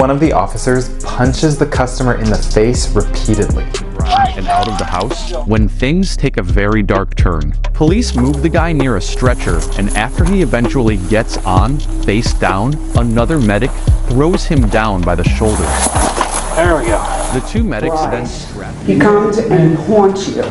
One of the officers punches the customer in the face repeatedly. And out of the house when things take a very dark turn. Police move the guy near a stretcher, and after he eventually gets on, face down, another medic throws him down by the shoulders. There we go. The two medics then strap him. He comes and haunts you.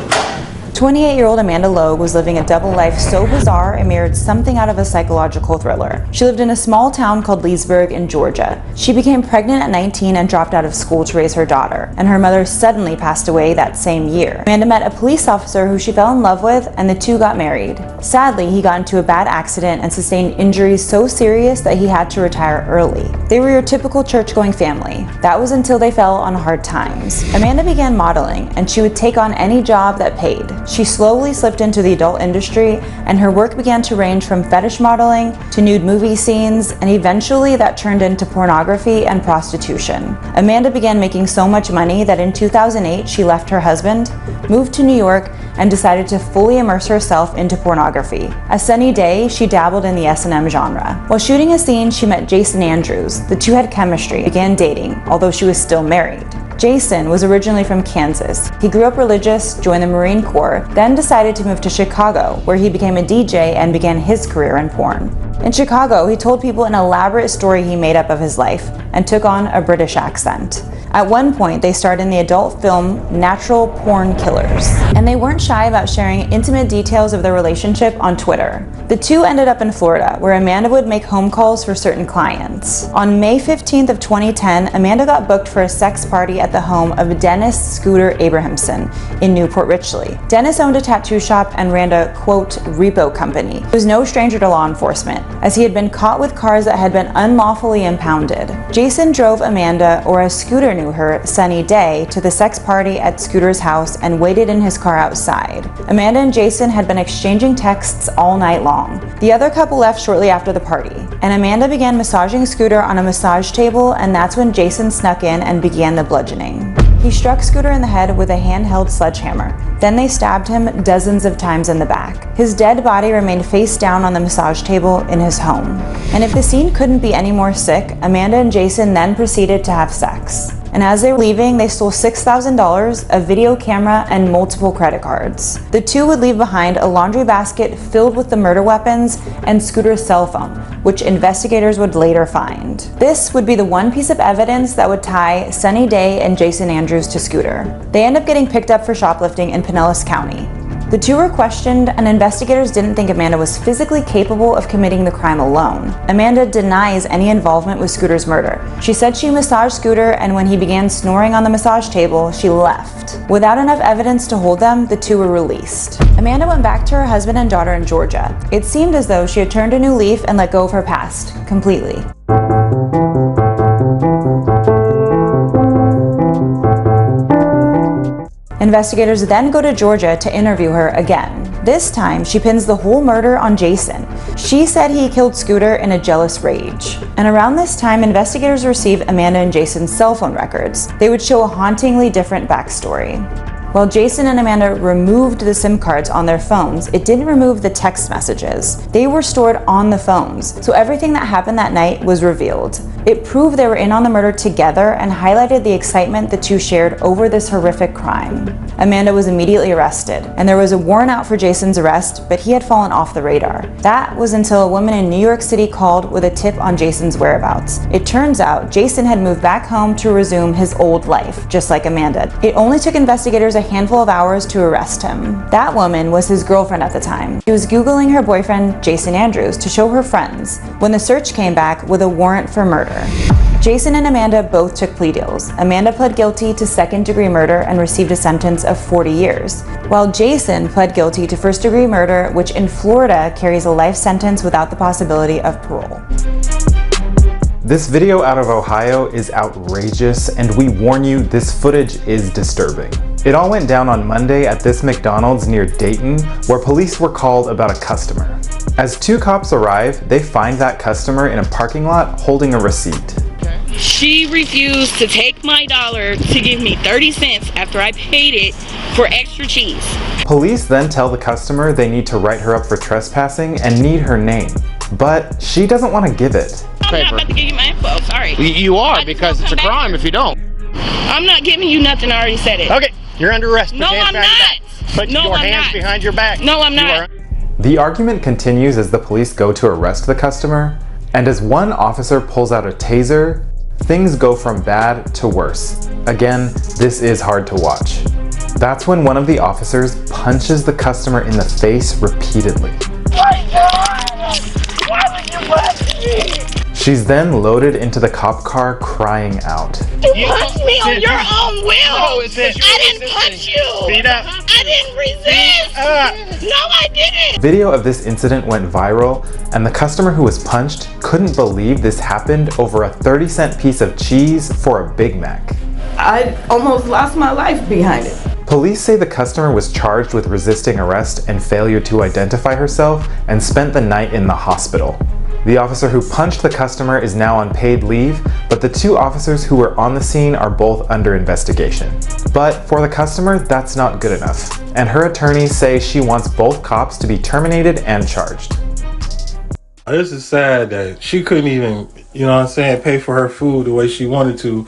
28-year-old Amanda Logue was living a double life so bizarre it mirrored something out of a psychological thriller. She lived in a small town called Leesburg in Georgia. She became pregnant at 19 and dropped out of school to raise her daughter, and her mother suddenly passed away that same year. Amanda met a police officer who she fell in love with, and the two got married. Sadly, he got into a bad accident and sustained injuries so serious that he had to retire early. They were your typical church-going family. That was until they fell on hard times. Amanda began modeling, and she would take on any job that paid. She slowly slipped into the adult industry, and her work began to range from fetish modeling to nude movie scenes, and eventually that turned into pornography and prostitution. Amanda began making so much money that in 2008 she left her husband, moved to New York, and decided to fully immerse herself into pornography. A sunny day, she dabbled in the S&M genre. While shooting a scene, she met Jason Andrews. The two had chemistry, began dating, although she was still married. Jason was originally from Kansas. He grew up religious, joined the Marine Corps, then decided to move to Chicago, where he became a DJ and began his career in porn. In Chicago, he told people an elaborate story he made up of his life and took on a British accent. At one point, they starred in the adult film Natural Porn Killers, and they weren't shy about sharing intimate details of their relationship on Twitter. The two ended up in Florida, where Amanda would make home calls for certain clients. On May 15th of 2010, Amanda got booked for a sex party at the home of Dennis Scooter Abrahamson in Newport Richey. Dennis owned a tattoo shop and ran a, quote, repo company. He was no stranger to law enforcement, as he had been caught with cars that had been unlawfully impounded. Jason drove Amanda, or as Scooter knew her, Sunny Day, to the sex party at Scooter's house and waited in his car outside. Amanda and Jason had been exchanging texts all night long. The other couple left shortly after the party, and Amanda began massaging Scooter on a massage table, and that's when Jason snuck in and began the bludgeoning. He struck Scooter in the head with a handheld sledgehammer. Then they stabbed him dozens of times in the back. His dead body remained face down on the massage table in his home. And if the scene couldn't be any more sick, Amanda and Jason then proceeded to have sex. And as they were leaving, they stole $6,000, a video camera, and multiple credit cards. The two would leave behind a laundry basket filled with the murder weapons and Scooter's cell phone, which investigators would later find. This would be the one piece of evidence that would tie Sunny Day and Jason Andrews to Scooter. They end up getting picked up for shoplifting in Pinellas County. The two were questioned, and investigators didn't think Amanda was physically capable of committing the crime alone. Amanda denies any involvement with Scooter's murder. She said she massaged Scooter, and when he began snoring on the massage table, she left. Without enough evidence to hold them, the two were released. Amanda went back to her husband and daughter in Georgia. It seemed as though she had turned a new leaf and let go of her past, completely. Investigators then go to Georgia to interview her again. This time, she pins the whole murder on Jason. She said he killed Scooter in a jealous rage. And around this time, investigators receive Amanda and Jason's cell phone records. They would show a hauntingly different backstory. While Jason and Amanda removed the SIM cards on their phones, it didn't remove the text messages. They were stored on the phones, so everything that happened that night was revealed. It proved they were in on the murder together and highlighted the excitement the two shared over this horrific crime. Amanda was immediately arrested, and there was a warrant out for Jason's arrest, but he had fallen off the radar. That was until a woman in New York City called with a tip on Jason's whereabouts. It turns out Jason had moved back home to resume his old life, just like Amanda. It only took investigators a handful of hours to arrest him. That woman was his girlfriend at the time. She was Googling her boyfriend, Jason Andrews, to show her friends when the search came back with a warrant for murder. Jason and Amanda both took plea deals. Amanda pled guilty to second-degree murder and received a sentence of 40 years, while Jason pled guilty to first-degree murder, which in Florida carries a life sentence without the possibility of parole. This video out of Ohio is outrageous, and we warn you, this footage is disturbing. It all went down on Monday at this McDonald's near Dayton, where police were called about a customer. As two cops arrive, they find that customer in a parking lot holding a receipt. She refused to take my dollar to give me 30 cents after I paid it for extra cheese. Police then tell the customer they need to write her up for trespassing and need her name, but she doesn't want to give it. I'm not paper. about to give you my info. Sorry. You I are, just because won't it's a come back crime here. if you don't. I'm not giving you nothing. I already said it. Okay, you're under arrest. No, I'm not. Put No, your I'm hands not. behind your back. No, I'm You not. are- The argument continues as the police go to arrest the customer, and as one officer pulls out a taser, things go from bad to worse. Again, this is hard to watch. That's when one of the officers punches the customer in the face repeatedly. My God! Why would you punch me? She's then loaded into the cop car crying out. You punched me on your own will. No, it says you I were didn't resisting. punch you. Feet up. I didn't resist. No, I didn't. Video of this incident went viral, and the customer who was punched couldn't believe this happened over a 30-cent piece of cheese for a Big Mac. I almost lost my life behind it. Police say the customer was charged with resisting arrest and failure to identify herself and spent the night in the hospital. The officer who punched the customer is now on paid leave, but the two officers who were on the scene are both under investigation. But for the customer, that's not good enough, and her attorneys say she wants both cops to be terminated and charged. This is sad that she couldn't even, you know what I'm saying, pay for her food the way she wanted to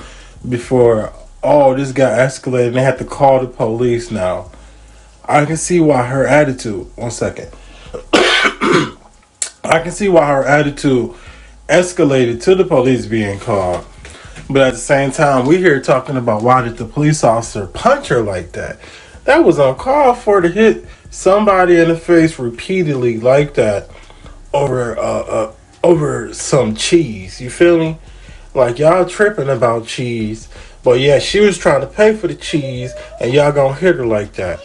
before all this got escalated and they had to call the police now. I can see why her attitude, one second. I can see why her attitude escalated to the police being called. But at the same time, we here talking about why did the police officer punch her like that? That was uncalled for to hit somebody in the face repeatedly like that over some cheese. You feel me? Like y'all tripping about cheese. But yeah, she was trying to pay for the cheese and y'all gonna hit her like that.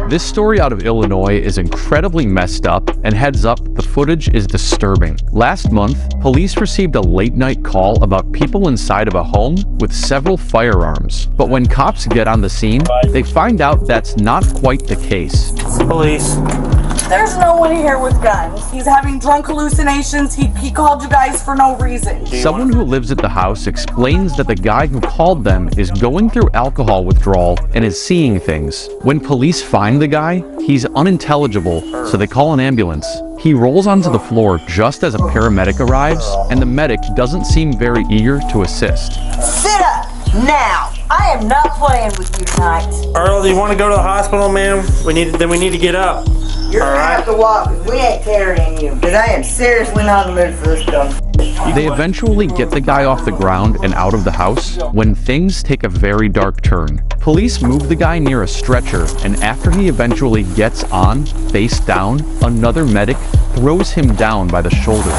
This story out of Illinois is incredibly messed up, and heads up, the footage is disturbing. Last month, police received a late-night call about people inside of a home with several firearms. But when cops get on the scene, they find out that's not quite the case. Police. There's no one here with guns. He's having drunk hallucinations. He called you guys for no reason. Someone who lives at the house explains that the guy who called them is going through alcohol withdrawal and is seeing things. When police find the guy, he's unintelligible, so they call an ambulance. He rolls onto the floor just as a paramedic arrives, and the medic doesn't seem very eager to assist. Sit up now. I am not playing with you tonight. Earl, do you want to go to the hospital, ma'am? We need to get up. You're gonna have to walk because we ain't carrying you. Because I am seriously not in the mood for this stuff. They eventually get the guy off the ground and out of the house when things take a very dark turn. Police move the guy near a stretcher, and after he eventually gets on, face down, another medic throws him down by the shoulders.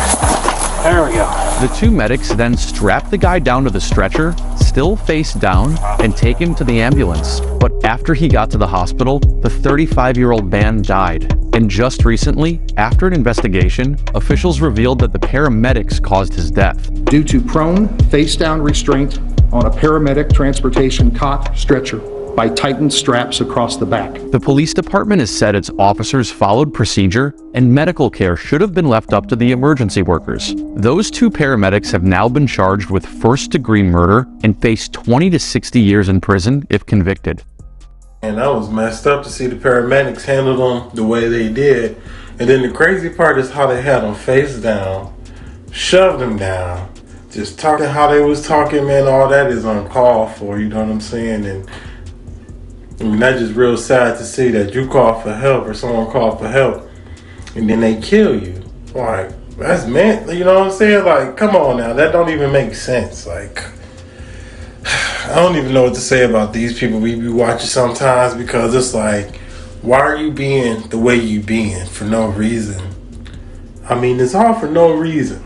There we go. The two medics then strap the guy down to the stretcher, still face down, and take him to the ambulance. But after he got to the hospital, the 35-year-old man died. And just recently, after an investigation, officials revealed that the paramedics caused his death. Due to prone, face-down restraint on a paramedic transportation cot stretcher by tightened straps across the back. The police department has said its officers followed procedure, and medical care should have been left up to the emergency workers. Those two paramedics have now been charged with first-degree murder and face 20 to 60 years in prison if convicted. And that was messed up to see the paramedics handle them the way they did. And then the crazy part is how they had them face down, shoved them down, just talking how they was talking, man. All that is uncalled for, you know what I'm saying? And I mean, that's just real sad to see that you call for help or someone called for help and then they kill you. Like, that's meant, you know what I'm saying? Like, come on now, that don't even make sense. Like, I don't even know what to say about these people we be watching sometimes, because it's like, why are you being the way you being for no reason? I mean, it's all for no reason.